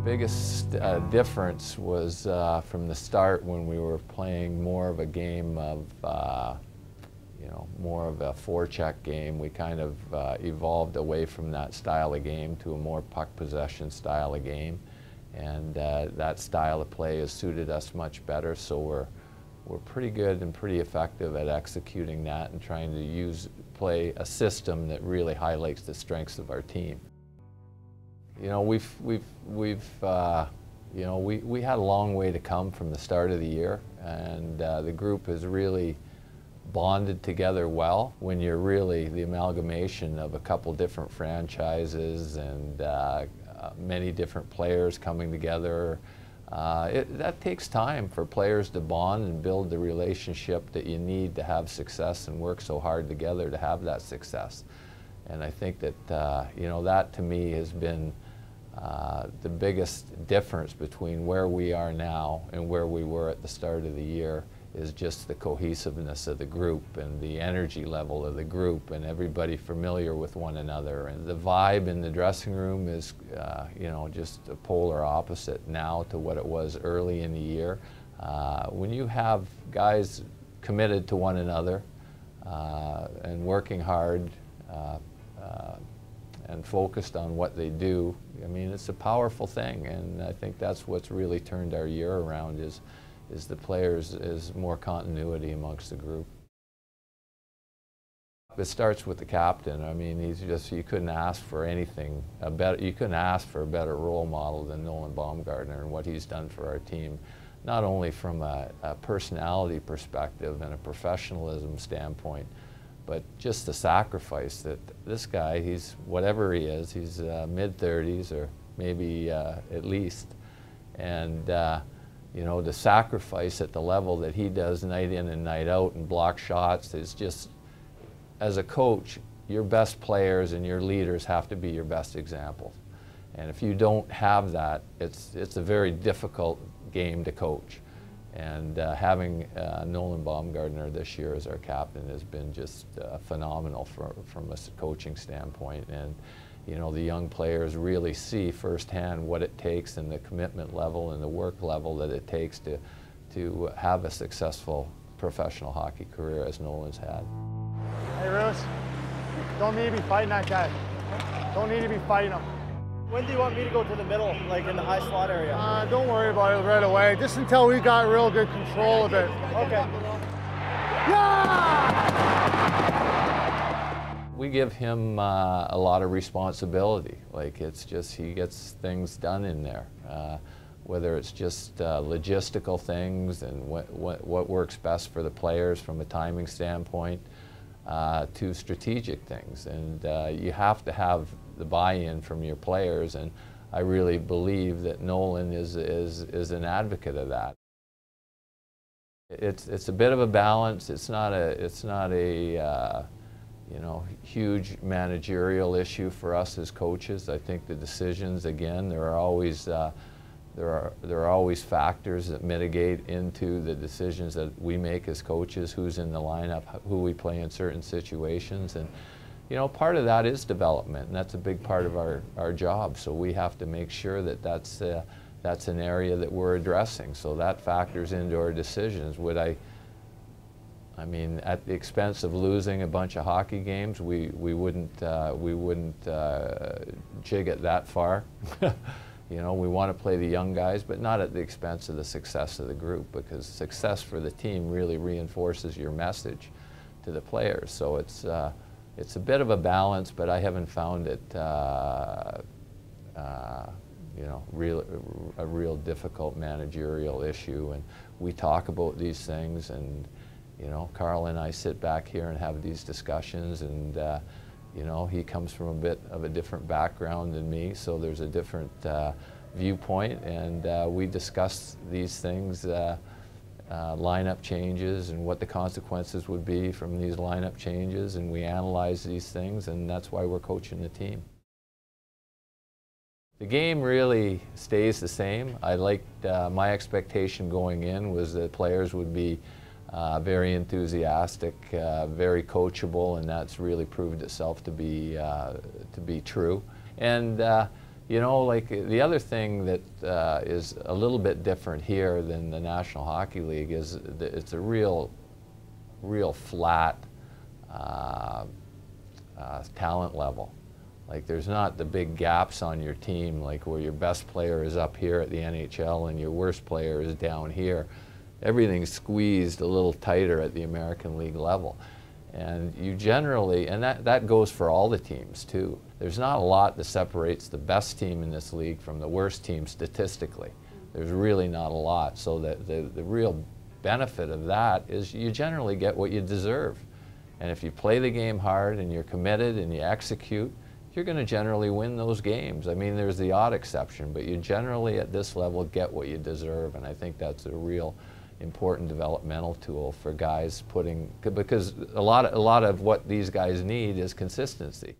Biggest difference was from the start when we were playing more of a game of, more of a forecheck game. We kind of evolved away from that style of game to a more puck possession style of game, and that style of play has suited us much better. So we're pretty good and pretty effective at executing that and trying to play a system that really highlights the strengths of our team. You know, we had a long way to come from the start of the year, and the group has really bonded together well. When you're really the amalgamation of a couple different franchises and many different players coming together, that takes time for players to bond and build the relationship that you need to have success and work so hard together to have that success. And I think that, that to me has been the biggest difference between where we are now and where we were at the start of the year, is just the cohesiveness of the group and the energy level of the group and everybody familiar with one another. And the vibe in the dressing room is, just a polar opposite now to what it was early in the year. When you have guys committed to one another and working hard and focused on what they do, I mean, it's a powerful thing, and I think that's what's really turned our year around is the players, is more continuity amongst the group. It starts with the captain. I mean, you couldn't ask for anything you couldn't ask for a better role model than Nolan Baumgartner and what he's done for our team, not only from a personality perspective and a professionalism standpoint, but just the sacrifice that this guy, he's whatever he is, he's mid-30s or maybe at least, and the sacrifice at the level that he does night in and night out and block shots is just, as a coach, your best players and your leaders have to be your best examples. And if you don't have that, it's a very difficult game to coach. And having Nolan Baumgartner this year as our captain has been just phenomenal from a coaching standpoint. And the young players really see firsthand what it takes and the commitment level and the work level that it takes to have a successful professional hockey career as Nolan's had. Hey, Bruce, don't need to be fighting that guy. Don't need to be fighting him. When do you want me to go to the middle, like in the high slot area? Don't worry about it right away, just until we got real good control of it. Okay. Yeah! We give him a lot of responsibility. Like, it's just, he gets things done in there. Whether it's just logistical things and what works best for the players from a timing standpoint, to strategic things. And you have to have the buy-in from your players, and I really believe that Nolan is an advocate of that. It's a bit of a balance. It's not a huge managerial issue for us as coaches. I think the decisions, again, there are always factors that mitigate into the decisions that we make as coaches, who's in the lineup, who we play in certain situations. And part of that is development, and that's a big part of our job. So we have to make sure that that's an area that we're addressing. So that factors into our decisions. I mean, at the expense of losing a bunch of hockey games, we wouldn't jig it that far. We want to play the young guys, but not at the expense of the success of the group, because success for the team really reinforces your message to the players. So it's a bit of a balance, but I haven't found it a real difficult managerial issue. And we talk about these things, and Carl and I sit back here and have these discussions, and he comes from a bit of a different background than me, so there's a different viewpoint, and we discuss these things, lineup changes and what the consequences would be from these lineup changes, and we analyze these things, and that's why we're coaching the team. The game really stays the same. My expectation going in was that players would be very enthusiastic, very coachable, and that's really proved itself to be true. And You know, like the other thing that is a little bit different here than the National Hockey League is that it's a real flat talent level. Like there's not the big gaps on your team, like where your best player is up here at the NHL and your worst player is down here. Everything's squeezed a little tighter at the American League level. And you generally, and that goes for all the teams too. There's not a lot that separates the best team in this league from the worst team statistically. There's really not a lot. So the real benefit of that is you generally get what you deserve. And if you play the game hard and you're committed and you execute, you're going to generally win those games. I mean, there's the odd exception, but you generally at this level get what you deserve, and I think that's a real important developmental tool for guys because a lot of what these guys need is consistency.